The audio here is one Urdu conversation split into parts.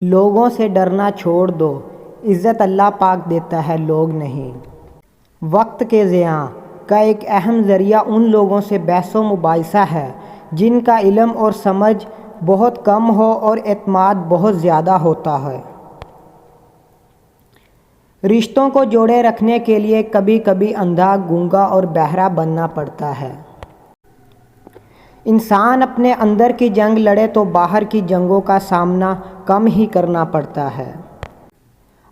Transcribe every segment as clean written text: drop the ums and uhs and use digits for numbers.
لوگوں سے ڈرنا چھوڑ دو، عزت اللہ پاک دیتا ہے، لوگ نہیں۔ وقت کے ضیاع کا ایک اہم ذریعہ ان لوگوں سے بحث و مباحثہ ہے جن کا علم اور سمجھ بہت کم ہو اور اعتماد بہت زیادہ ہوتا ہے۔ رشتوں کو جوڑے رکھنے کے لیے کبھی کبھی اندھا، گونگا اور بہرا بننا پڑتا ہے۔ انسان اپنے اندر کی جنگ لڑے تو باہر کی جنگوں کا سامنا کم ہی کرنا پڑتا ہے۔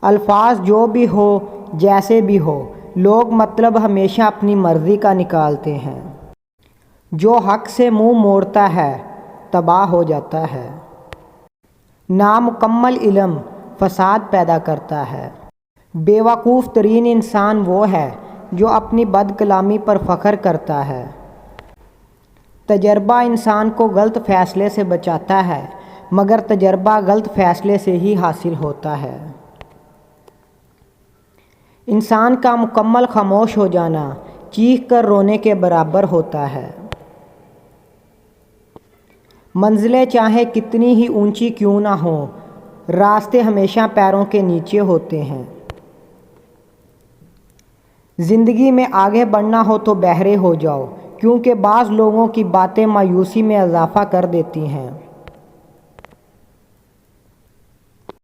الفاظ جو بھی ہو، جیسے بھی ہو، لوگ مطلب ہمیشہ اپنی مرضی کا نکالتے ہیں۔ جو حق سے منہ موڑتا ہے تباہ ہو جاتا ہے۔ نامکمل علم فساد پیدا کرتا ہے۔ بے وقوف ترین انسان وہ ہے جو اپنی بد کلامی پر فخر کرتا ہے۔ تجربہ انسان کو غلط فیصلے سے بچاتا ہے، مگر تجربہ غلط فیصلے سے ہی حاصل ہوتا ہے۔ انسان کا مکمل خاموش ہو جانا چیخ کر رونے کے برابر ہوتا ہے۔ منزلیں چاہے کتنی ہی اونچی کیوں نہ ہوں، راستے ہمیشہ پیروں کے نیچے ہوتے ہیں۔ زندگی میں آگے بڑھنا ہو تو بہرے ہو جاؤ، کیونکہ بعض لوگوں کی باتیں مایوسی میں اضافہ کر دیتی ہیں۔